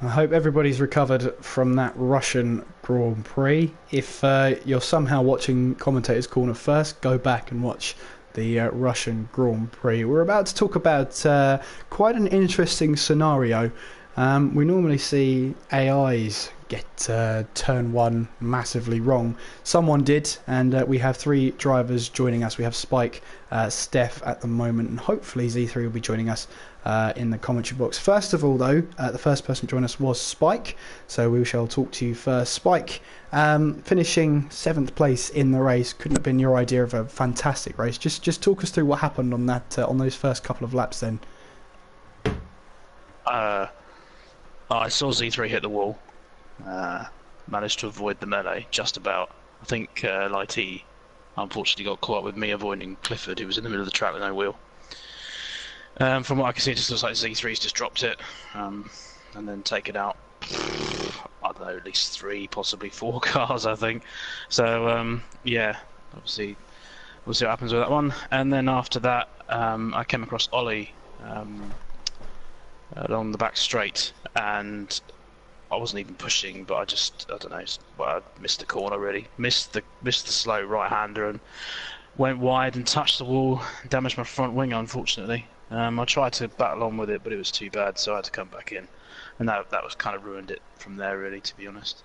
I hope everybody's recovered from that Russian Grand Prix. If you're somehow watching Commentators Corner first, go back and watch the Russian Grand Prix. We're about to talk about quite an interesting scenario. We normally see AIs get turn one massively wrong. Someone did, and we have three drivers joining us. We have Spike, Steph at the moment, and hopefully Z3 will be joining us in the commentary box. First of all, though, the first person to join us was Spike, so we shall talk to you first. Spike, finishing 7th place in the race, couldn't have been your idea of a fantastic race. Just talk us through what happened on that on those first couple of laps then. I saw Z3 hit the wall, managed to avoid the melee just about. I think Lighty unfortunately got caught up with me avoiding Clifford, who was in the middle of the track with no wheel. From what I can see, it just looks like Z3's just dropped it and then taken out, I don't know, at least 3, possibly 4 cars, I think. So, yeah, obviously we'll see what happens with that one. And then after that, I came across Ollie along the back straight, and I wasn't even pushing, but I don't know, well, I missed the corner really, missed the slow right-hander and went wide and touched the wall, damaged my front wing unfortunately. I tried to battle on with it, but it was too bad, so I had to come back in, and that was kind of ruined it from there really, to be honest.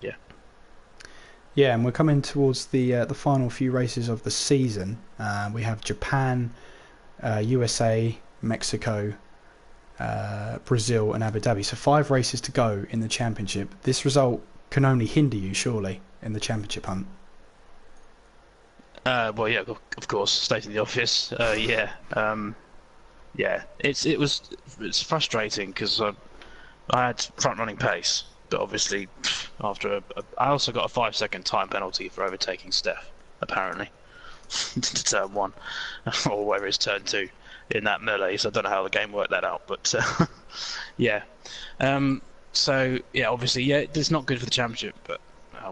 Yeah. Yeah, and we're coming towards the final few races of the season. We have Japan, USA, Mexico, Brazil and Abu Dhabi. So 5 races to go in the championship. This result can only hinder you, surely, in the championship hunt. Well, yeah, of course, stating the obvious. Yeah, yeah. It's frustrating because I had front running pace, but obviously after I also got a 5-second time penalty for overtaking Steph, apparently, to turn 1 or whatever it's turn 2. In that melee, so I don't know how the game worked that out, but yeah. So yeah, obviously, yeah, it's not good for the championship, but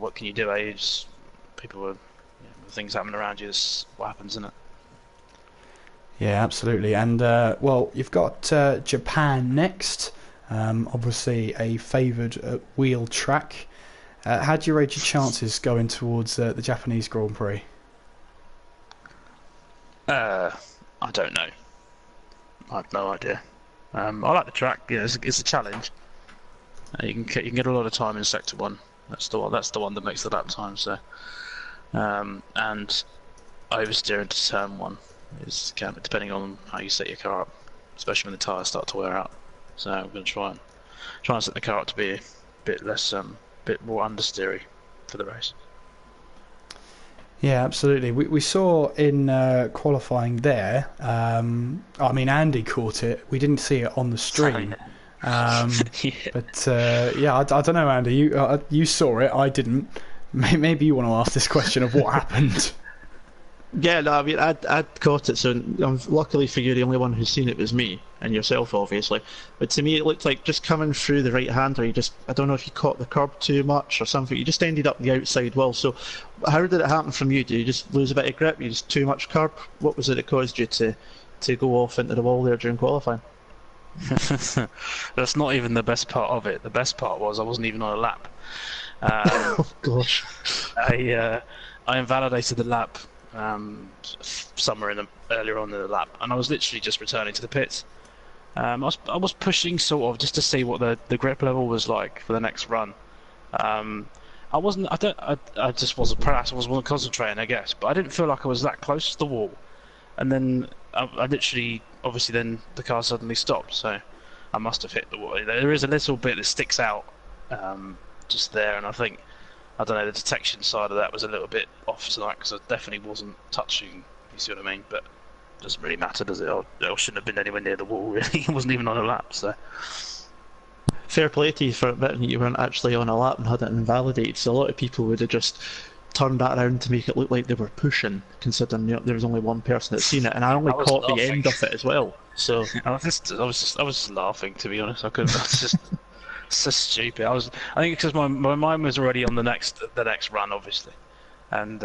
what can you do? People are, things happen around you. That's what happens, isn't it? Yeah, absolutely. And well, you've got Japan next. Obviously, a favoured wheel track. How do you rate your chances going towards the Japanese Grand Prix? I don't know. I have no idea. I like the track. Yeah, it's a challenge. You can get a lot of time in sector 1. That's the one that makes the lap time. So, and oversteering to turn 1 is depending on how you set your car up, especially when the tyres start to wear out. So I'm going to try and set the car up to be a bit less, bit more understeery for the race. Yeah, absolutely. We saw in qualifying there, I mean, Andy caught it. We didn't see it on the stream. Yeah. But yeah, I don't know, Andy. You saw it. I didn't. Maybe you want to ask this question of what happened. Yeah, no, I mean, I'd caught it, so luckily for you, the only one who's seen it was me, and yourself, obviously. But to me, it looked like just coming through the right-hander, I don't know if you caught the curb too much or something, you just ended up the outside wall. So how did it happen from you? Did you just lose a bit of grip? You just too much curb? What was it that caused you to go off into the wall there during qualifying? That's not even the best part of it. The best part was I wasn't even on a lap. Oh, gosh. I invalidated the lap somewhere earlier on in the lap, and I was literally just returning to the pits. I was pushing sort of just to see what the grip level was like for the next run. I just wasn't perhaps I wasn't concentrating, I guess, but I didn't feel like I was that close to the wall. And then I literally, obviously, then the car suddenly stopped, so I must have hit the wall. There is a little bit that sticks out just there, and I think, I don't know, the detection side of that was a little bit off tonight because I definitely wasn't touching, you see what I mean? But it doesn't really matter, does it? I shouldn't have been anywhere near the wall, really. I wasn't even on a lap, so. Fair play to you for admitting you weren't actually on a lap and had it invalidated. So a lot of people would have just turned that around to make it look like they were pushing, considering there was only one person that seen it, and I only caught laughing. The end of it as well. So I was just laughing, to be honest. I couldn't. I was just. So stupid. I think because my mind was already on the next run, obviously, and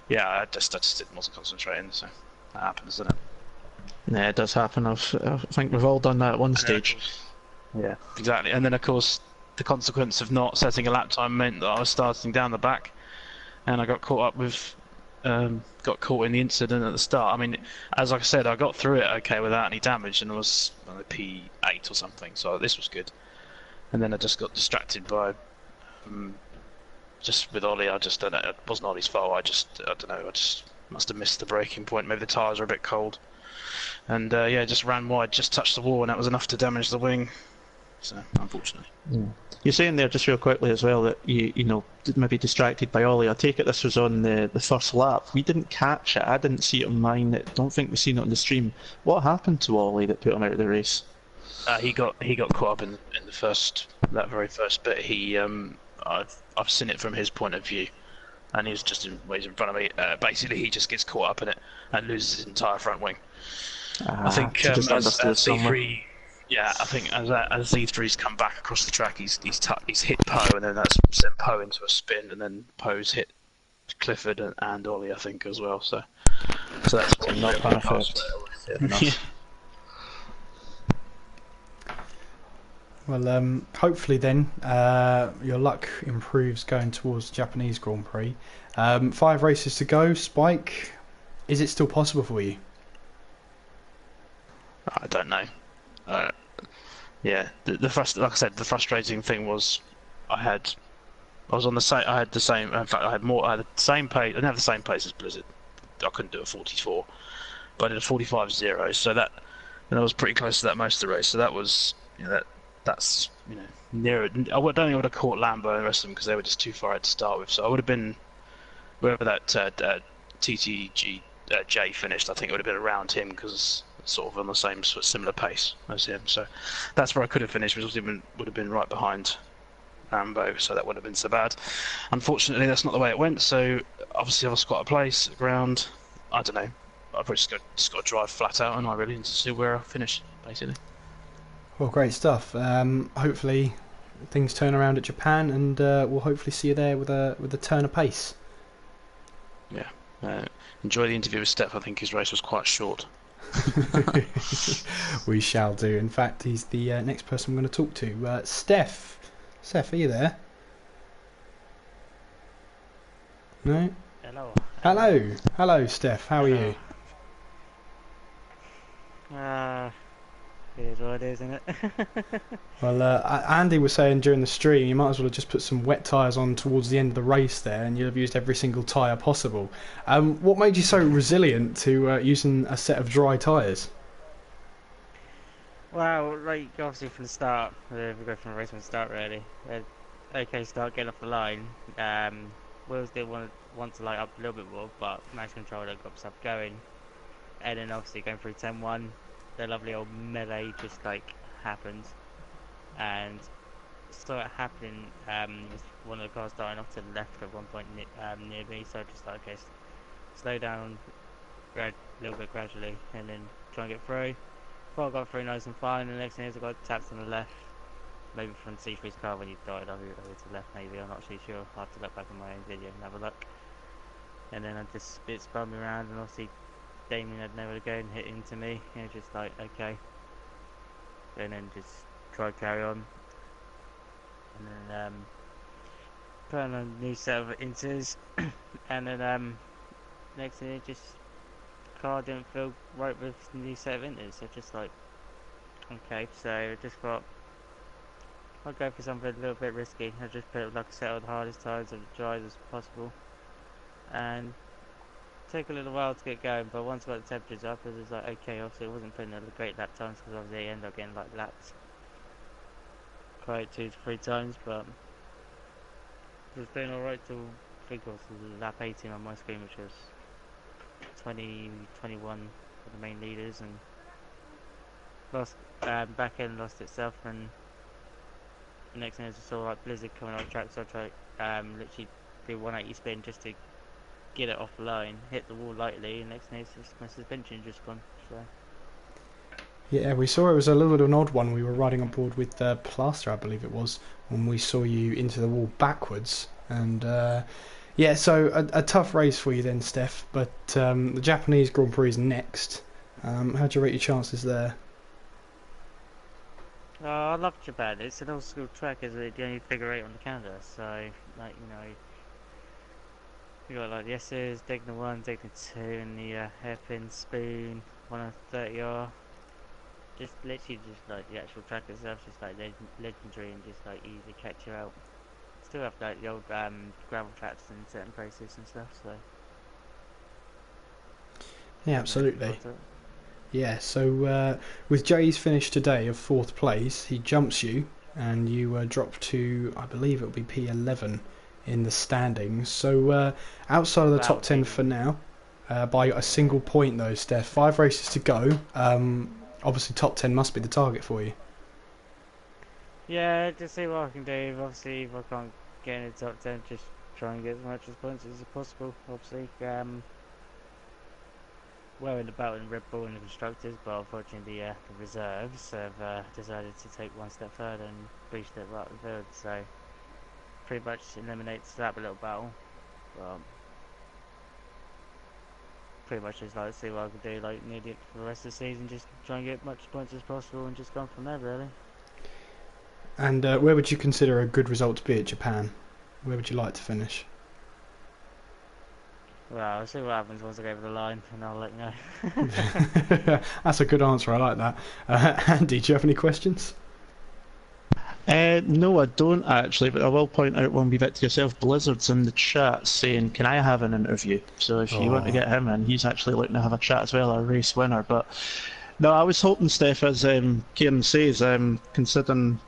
yeah, I just wasn't concentrating. So that happens, doesn't it? Yeah, it does happen. I think we've all done that at one stage. Yeah, exactly. And then of course the consequence of not setting a lap time meant that I was starting down the back, and I got caught up with. Got caught in the incident at the start. I mean, as I said, I got through it okay without any damage, and I was on a P8 or something, so this was good. And then I just got distracted by, just with Ollie. I just don't know. It wasn't Ollie's fault. I don't know. I just must have missed the braking point. Maybe the tyres were a bit cold, and yeah, just ran wide, just touched the wall, and that was enough to damage the wing. So unfortunately. Yeah. You're saying there just real quickly as well that you know maybe distracted by Ollie. I take it this was on the first lap. We didn't catch it. I didn't see it on mine. I don't think we've seen it on the stream. What happened to Ollie that put him out of the race? He got caught up in that very first bit. I've seen it from his point of view, and he's in front of me. Basically, he just gets caught up in it and loses his entire front wing. I think as Z3, yeah, I think as Z3's come back across the track, he's hit Poe, and then that's sent Poe into a spin, and then Poe's hit Clifford and Ollie, I think, as well. So that's not perfect. Yeah. Well, hopefully then your luck improves going towards the Japanese Grand Prix. 5 races to go. Spike, is it still possible for you? I don't know. Yeah, like I said, the frustrating thing was I had the same. In fact, I had the same pace. I didn't have the same pace as Blizzard. I couldn't do a 44, but I did a 45.0. So and I was pretty close to that most of the race. So that was, that's near. I don't think I would have caught Lambo and the rest of them because they were just too far ahead to start with. So I would have been wherever that TTG J finished. I think it would have been around him because sort of on the same similar pace as him. So that's where I could have finished, which would have been right behind Lambo. So that wouldn't have been so bad. Unfortunately, that's not the way it went. So obviously, I've got a place ground. I don't know. I've just got to drive flat out, and I really need to see where I finish, basically. Well, great stuff. Hopefully things turn around at Japan, and we'll hopefully see you there with a turn of pace. Yeah. Enjoy the interview with Steph. I think his race was quite short. We shall do. In fact, he's the next person I'm going to talk to. Steph, are you there? No? Hello, Steph. How are you? It is what it is, isn't it? Well, Andy was saying during the stream, you might as well have just put some wet tyres on towards the end of the race there, and you'll have used every single tyre possible. What made you so resilient to using a set of dry tyres? Well, like obviously from the start, we go from the race from the start really. Okay, start getting off the line. Wheels did want to light up a little bit more, but nice controller got himself going, and then obviously going through 10-1. The lovely old melee just like happened, and saw it happening. One of the cars starting off to the left at one point near me, so I just thought, okay, slow down a little bit gradually, and then try and get through. Before I got through nice and fine, and the next thing is I got tapped on the left, maybe from C3's car when he died over to the left, maybe, I'm not really sure. I'll have to look back on my own video and have a look. And then I just spun me around, and obviously Damien had nowhere to go and hit into me, and just like, okay, and then just try to carry on, and then put on a new set of inters, and then next thing, just car didn't feel right with the new set of inters, so just like, okay, so I just thought I'll go for something a little bit risky. I just put like a set of the hardest tyres of the dries as possible, and took a little while to get going, but once I got the temperatures up, it was like, okay, obviously it wasn't putting in great lap times because obviously I ended up getting like lapped quite 2 to 3 times, but it was doing alright till I think it was lap 18 on my screen, which was 21 for the main leaders, and lost back end lost itself, and the next thing I just saw like Blizzard coming on the track, so I tried literally do 180 spin just to get it off the line, hit the wall lightly, and next thing is just my suspension just gone. So Yeah, we saw it was a little bit of an odd one. We were riding on board with Plaster, I believe it was, when we saw you into the wall backwards. And yeah, so a tough race for you then, Steph. But the Japanese Grand Prix is next. How do you rate your chances there? Oh, I love Japan. It's an old school track, isn't it? The only figure eight on the calendar. So, like, you got like the S's, Degner 1, Degner 2, and the hairpin spoon, 130R. Just literally just like the actual track itself, just like legendary and just like easy to catch you out. Still have like the old gravel tracks in certain places and stuff, so. Yeah, absolutely. Yeah, so with Jay's finish today of 4th place, he jumps you, and you drop to, I believe it'll be P11 in the standings. So outside of the top 10 for now, by a single point though, Steph. 5 races to go. Obviously, top 10 must be the target for you. Yeah, just see what I can do. Obviously, if I can't get in the top 10, just try and get as much points as possible. Obviously, well in the battle in Red Bull and the constructors, but unfortunately the reserves have decided to take one step further and breach that right the field, so pretty much eliminates that little battle. But pretty much just like see what I can do, like need it for the rest of the season, just try and get as much points as possible and just go from there really. And where would you consider a good result to be at Japan? Where would you like to finish? Well, I'll see what happens once I go over the line, and I'll let you know. That's a good answer, I like that. Andy, do you have any questions? No, I don't actually, but I will point out one wee bit to yourself. Blizzard's in the chat saying, can I have an interview? So if you want to get him in, he's actually looking to have a chat as well, a race winner. But no, I was hoping, Steph, as Kieran says, considering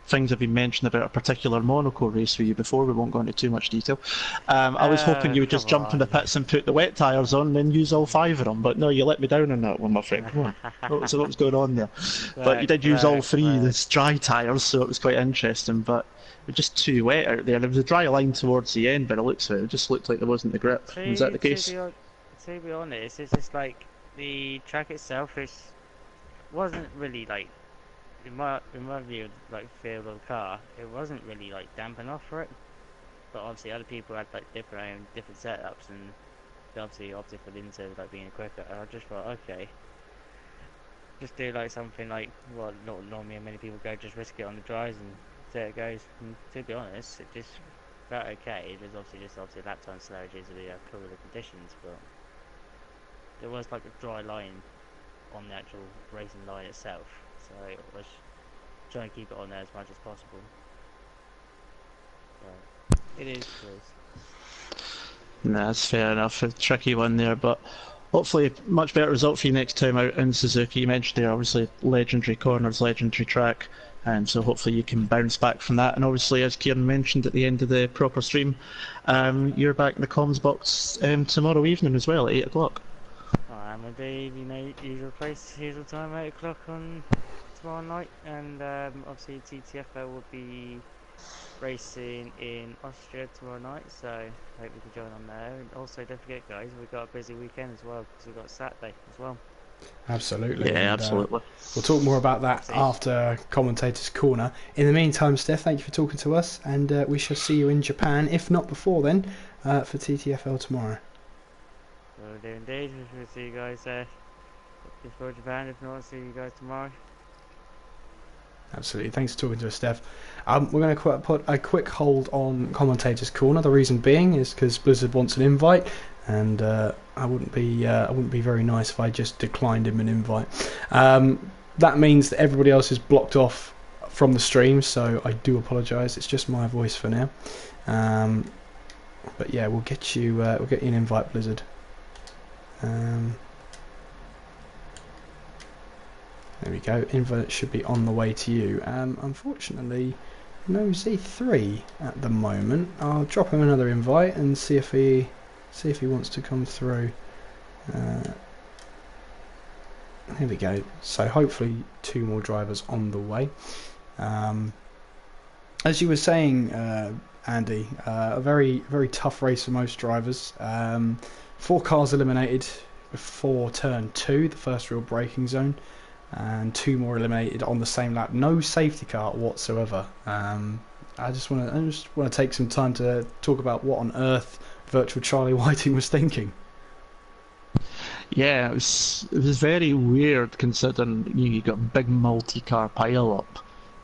things have been mentioned about a particular Monaco race for you before, we won't go into too much detail. I was hoping you would just jump in the pits and put the wet tyres on and then use all 5 of them, but no, you let me down on that one, my friend. Come on. So what was going on there? But you did use all 3 the dry tyres, so it was quite interesting, but it was just too wet out there. There was a dry line towards the end, but it looks it just looked like there wasn't the grip. Was that the case? To be honest, it's just like the track itself wasn't really like, in my view, like feel of the car, it wasn't really like damp enough for it. But obviously other people had like different setups, and they obviously opted for into like being quicker. And I just thought, okay, just do like something like what not normally many people go, just risk it on the dries and see how it goes. And to be honest, it just felt okay. There's obviously lap time slow due to the cooler conditions, but there was like a dry line on the actual racing line itself. So I was trying to keep it on there as much as possible. But it is close. Nah, that's fair enough. A tricky one there, but hopefully a much better result for you next time out in Suzuka. You mentioned there, obviously, legendary corners, legendary track, and so hopefully you can bounce back from that. And obviously, as Kieran mentioned at the end of the proper stream, you're back in the comms box tomorrow evening as well at 8 o'clock. I am indeed, usual place, usual time, 8 o'clock on tomorrow night, and obviously TTFL will be racing in Austria tomorrow night, so hope you can join on there. And also don't forget guys, we've got a busy weekend as well, because we've got Saturday as well. Absolutely. Yeah, absolutely. We'll talk more about that after Commentators Corner. In the meantime, Steph, thank you for talking to us, and we shall see you in Japan, if not before then, for TTFL tomorrow. Will do indeed. We'll see you guys before Japan. If not, I'll see you guys tomorrow. Absolutely. Thanks for talking to us, Steph. We're going to put a quick hold on Commentators Corner. The reason being is because Blizzard wants an invite, and I wouldn't be very nice if I just declined him an invite. That means that everybody else is blocked off from the stream, so I do apologise. It's just my voice for now. But yeah, we'll get you an invite, Blizzard. There we go. Invite should be on the way to you. Unfortunately, no Z3 at the moment. I'll drop him another invite and see if he wants to come through. Here we go. So hopefully 2 more drivers on the way. As you were saying, Andy, a very tough race for most drivers. 4 cars eliminated before turn 2, the first real braking zone, and 2 more eliminated on the same lap. No safety car whatsoever. I just want to take some time to talk about what on earth Virtual Charlie Whiting was thinking. Yeah, it was very weird considering you got a big multi-car pile-up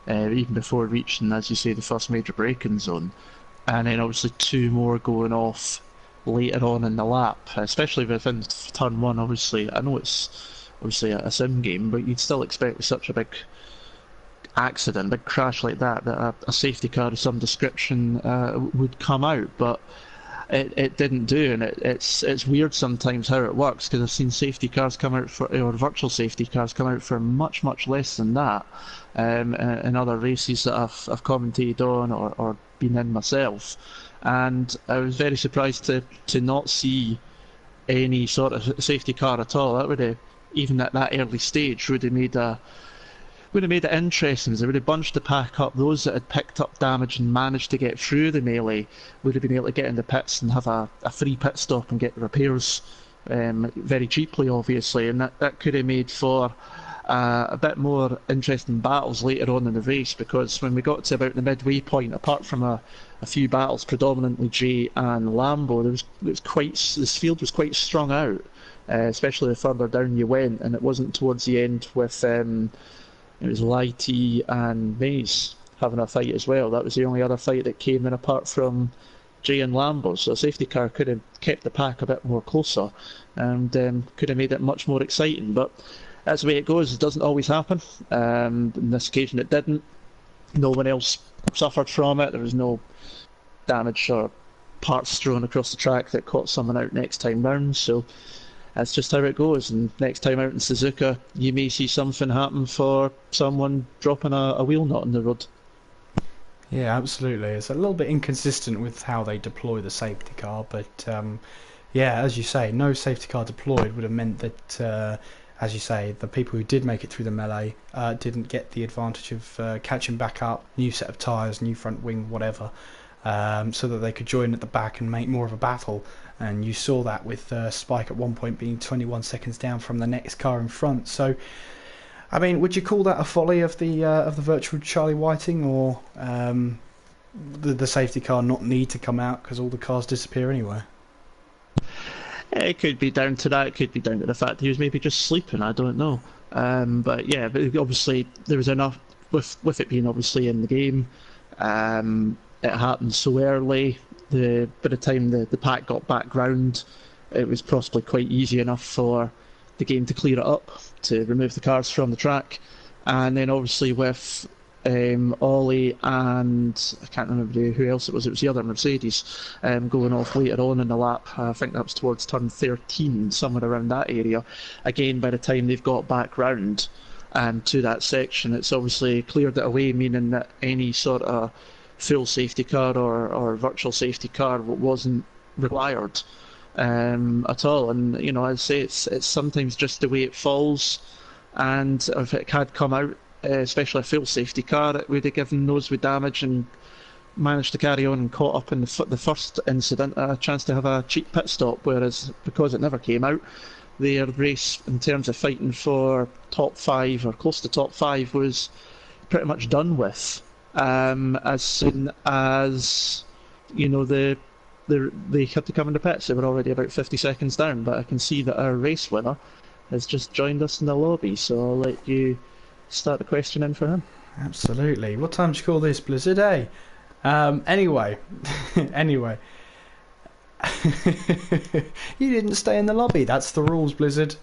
even before reaching, as you say, the first major braking zone. And then obviously 2 more going off later on in the lap, especially within turn 1. Obviously, I know it's obviously a sim game, but you'd still expect with such a big accident, big crash like that, that a safety car of some description would come out. But it didn't do, and it's weird sometimes how it works, because I've seen safety cars come out for, or virtual safety cars come out for much less than that in other races that I've commentated on or been in myself, and I was very surprised to not see any sort of safety car at all. That would have, even at that early stage, would have made it interesting. They would have bunched the pack up. Those that had picked up damage and managed to get through the melee would have been able to get in the pits and have a free pit stop and get repairs very cheaply, obviously, and that could have made for a bit more interesting battles later on in the race, because when we got to about the midway point, apart from a few battles, predominantly J and Lambo, this field was quite strung out, especially the further down you went, and it wasn't towards the end with it was Lighty and Maze having a fight as well. That was the only other fight that came in apart from J and Lambo, so a safety car could have kept the pack a bit more closer and could have made it much more exciting. But that's the way it goes. It doesn't always happen. On this occasion it didn't. No one else suffered from it. There was no damage or parts thrown across the track that caught someone out next time round, so that's just how it goes. And next time out in Suzuka, you may see something happen for someone dropping a wheel nut in the road. Yeah, absolutely. It's a little bit inconsistent with how they deploy the safety car, but yeah, as you say, no safety car deployed would have meant that, as you say, the people who did make it through the melee didn't get the advantage of catching back up, new set of tyres, new front wing, whatever, so that they could join at the back and make more of a battle. And you saw that with Spike at one point being 21 seconds down from the next car in front. So, I mean, would you call that a folly of the virtual Charlie Whiting, or the safety car not need to come out because all the cars disappear anyway? It could be down to that. It could be down to the fact that he was maybe just sleeping. I don't know. But yeah, but obviously there was enough with it being obviously in the game. It happened so early. By the time the pack got back round, it was possibly quite easy enough for the game to clear it up, to remove the cars from the track. And then obviously with Ollie and I can't remember who else it was the other Mercedes going off later on in the lap. I think that was towards turn 13, somewhere around that area. Again, by the time they've got back round to that section, it's obviously cleared it away, meaning that any sort of full safety car or virtual safety car wasn't required at all. And you know, I'd say it's sometimes just the way it falls, and if it had come out, especially a full safety car, it would have given those with damage and managed to carry on and caught up in the first incident a chance to have a cheap pit stop, whereas because it never came out, their race in terms of fighting for top 5 or close to top 5 was pretty much done with. As soon as you know they had to come in the pits, they were already about 50 seconds down. But I can see that our race winner has just joined us in the lobby, so I'll let you start the question in for him. Absolutely. What time do you call this, Blizzard? Eh? Anyway, anyway. You didn't stay in the lobby. That's the rules, Blizzard.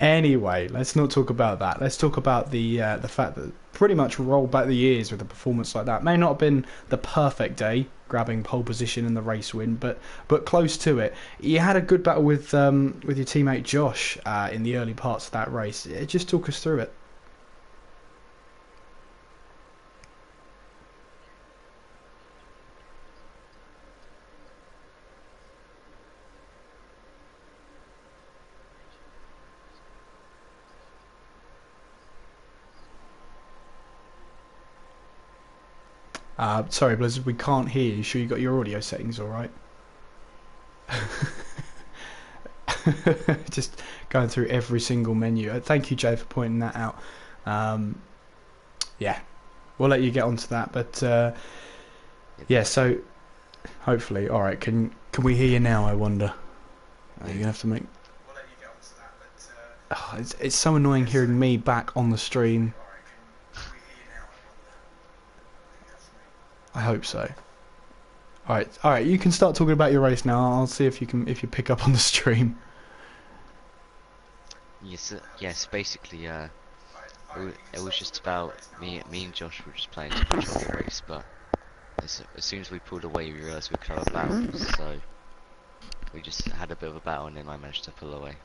Anyway, let's not talk about that. Let's talk about the fact that pretty much rolled back the years with a performance like that. May not have been the perfect day, grabbing pole position and the race win, but close to it. You had a good battle with your teammate Josh in the early parts of that race. Just talk us through it. Sorry, Blizzard, we can't hear you. Sure you got your audio settings all right? Just going through every single menu. Thank you, Jay, for pointing that out. Yeah, we'll let you get onto that. But yeah, so hopefully, all right. Can we hear you now? I wonder. You're gonna have to make. We'll let you get onto that. But it's so annoying hearing me back on the stream. I hope so. All right. You can start talking about your race now. I'll see if you pick up on the stream. Yes. Basically, it was just about me and Josh were just playing to control the race, but as soon as we pulled away, we realised we could have a battle, so we just had a bit of a battle, and then I managed to pull away.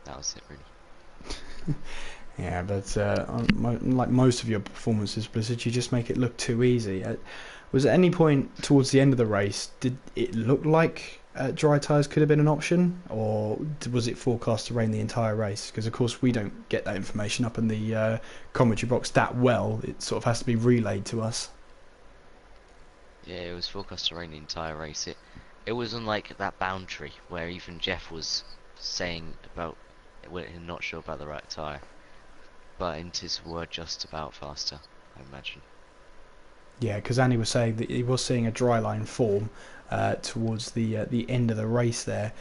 That was it, really. Yeah, but like most of your performances, Blizzard, you just make it look too easy. Was at any point towards the end of the race, did it look like dry tyres could have been an option, or was it forecast to rain the entire race? Because of course we don't get that information up in the commentary box that well. It sort of has to be relayed to us. Yeah, it was forecast to rain the entire race. It was on like that boundary where even Jeff was saying about not sure about the right tyre, but Inters were just about faster, I imagine. Yeah, because Andy was saying that he was seeing a dry line form towards the end of the race there.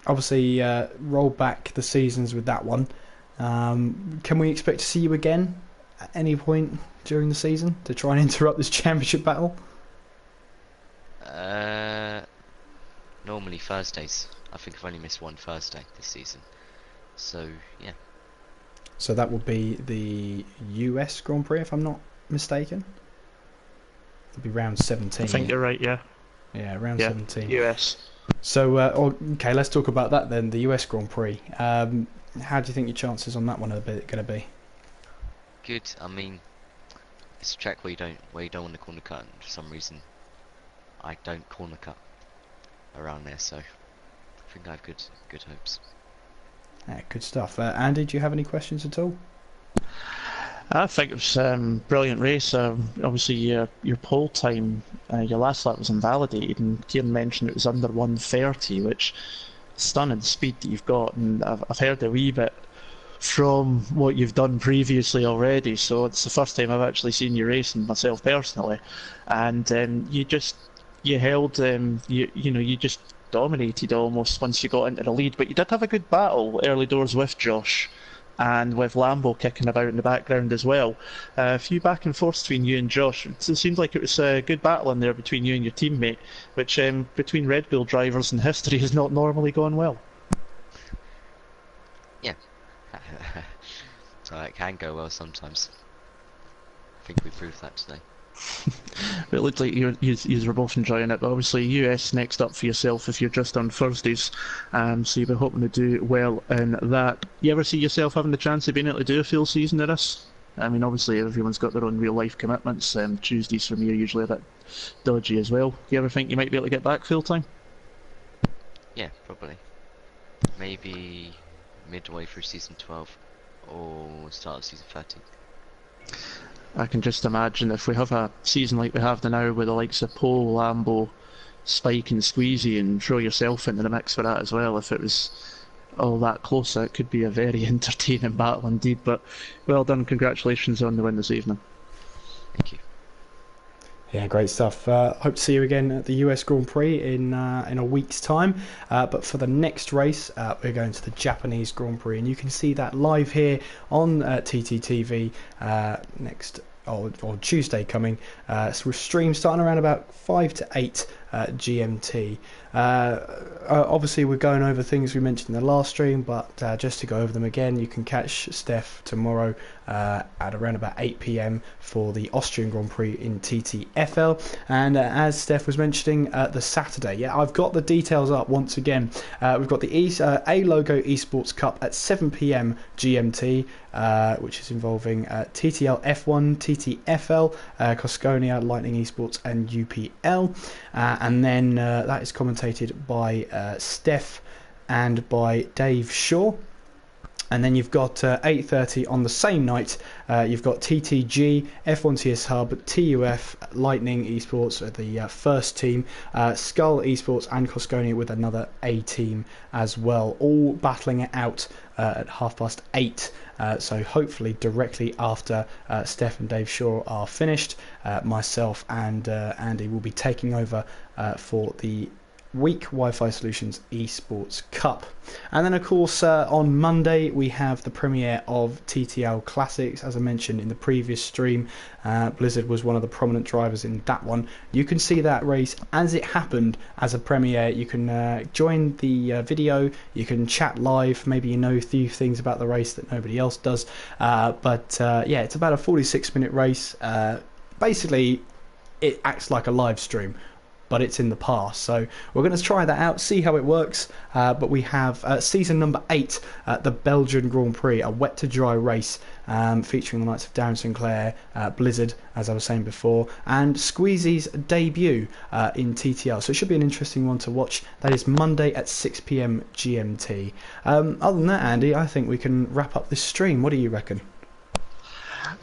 Obviously, roll back the seasons with that one. Can we expect to see you again at any point during the season to try and interrupt this championship battle? Normally Thursdays. I think I've only missed one Thursday this season. So, yeah. So that would be the US Grand Prix, if I'm not mistaken. It'll be round 17. I think you're right, yeah. Yeah, round 17. US. So, okay, let's talk about that then, the US Grand Prix. How do you think your chances on that one are going to be? Good. I mean, it's a track where you don't want to corner cut, and for some reason I don't corner cut around there, so I think I have good hopes. Yeah, good stuff. Andy, do you have any questions at all? I think it was brilliant race. Obviously, your pole time, your last lap was invalidated, and Kieran mentioned it was under 1:30, which is stunning speed that you've got. And I've heard a wee bit from what you've done previously already, so it's the first time I've actually seen you racing myself personally. And you just dominated almost once you got into the lead. But you did have a good battle early doors with Josh, and with Lambo kicking about in the background as well. A few back and forths between you and Josh. It seemed like it was a good battle in there between you and your teammate, which between Red Bull drivers in history has not normally gone well. Yeah. So it can go well sometimes. I think we proved that today. It looked like you were both enjoying it, but obviously US next up for yourself if you're just on Thursdays, so you'll be hoping to do well in that. You ever see yourself having the chance of being able to do a full season of this? I mean, obviously everyone's got their own real life commitments. Tuesdays for me are usually a bit dodgy as well. Do you ever think you might be able to get back full time? Yeah, probably. Maybe midway through season 12 or start of season 13. I can just imagine if we have a season like we have now with the likes of Pole, Lambo, Spike and Squeezy, and throw yourself into the mix for that as well, if it was all that close, it could be a very entertaining battle indeed. But well done, congratulations on the win this evening. Thank you. Yeah, great stuff. Hope to see you again at the US Grand Prix in a week's time. But for the next race, we're going to the Japanese Grand Prix, and you can see that live here on TTTV on Tuesday coming. So we're stream starting around about 5 to 8 GMT. Obviously we're going over things we mentioned in the last stream, but just to go over them again, you can catch Steph tomorrow at around about 8 PM for the Austrian Grand Prix in TTFL. And as Steph was mentioning, the Saturday, I've got the details up once again. We've got the A-Logo Esports Cup at 7 PM GMT, which is involving TTL F1, TTFL, Cosconia, Lightning Esports and UPL. And then that is commentated by Steph and by Dave Shaw. And then you've got 8:30 on the same night. You've got TTG, F1 TS Hub, TUF, Lightning Esports, the first team, Skull Esports and Cosconia with another A team as well, all battling it out at 8:30. So hopefully directly after Steph and Dave Shaw are finished, myself and Andy will be taking over for the Week Wi-Fi Solutions Esports Cup. And then of course on Monday we have the premiere of TTL Classics. As I mentioned in the previous stream, Blizzard was one of the prominent drivers in that one. You can see that race as it happened as a premiere. You can join the video, you can chat live, maybe you know a few things about the race that nobody else does, but yeah, it's about a 46-minute race. Basically it acts like a live stream, but it's in the past. So we're going to try that out, see how it works. But we have season number 8, the Belgian Grand Prix, a wet to dry race featuring the likes of Darren Sinclair, Blizzard, as I was saying before, and Squeezy's debut in TTL. So it should be an interesting one to watch. That is Monday at 6 PM GMT. Other than that, Andy, I think we can wrap up this stream. What do you reckon?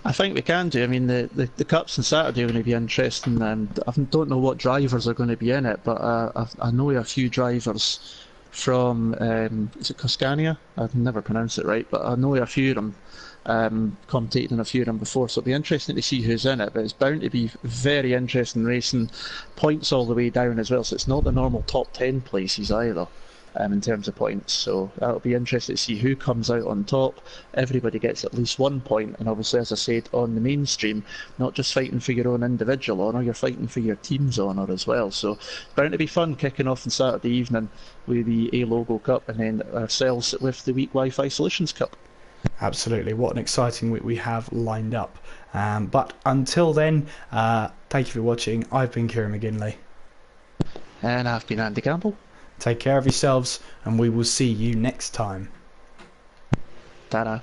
I think we can do. I mean, the cups on Saturday are going to be interesting, and I don't know what drivers are going to be in it, but I know a few drivers from, is it Coscania? I've never pronounced it right, but I know a few of them, commentated on a few of them before, so it'll be interesting to see who's in it, but it's bound to be very interesting racing, points all the way down as well, so it's not the normal top 10 places either. In terms of points, so that'll be interesting to see who comes out on top. Everybody gets at least 1 point, and obviously, as I said on the mainstream, not just fighting for your own individual honour, you're fighting for your team's honour as well. So bound to be fun kicking off on Saturday evening with the A-Logo Cup, and then ourselves with the Week Wi-Fi Solutions Cup. Absolutely, what an exciting week we have lined up. But until then, thank you for watching. I've been Kieran McGinley. And I've been Andy Campbell. Take care of yourselves, and we will see you next time. Ta-da.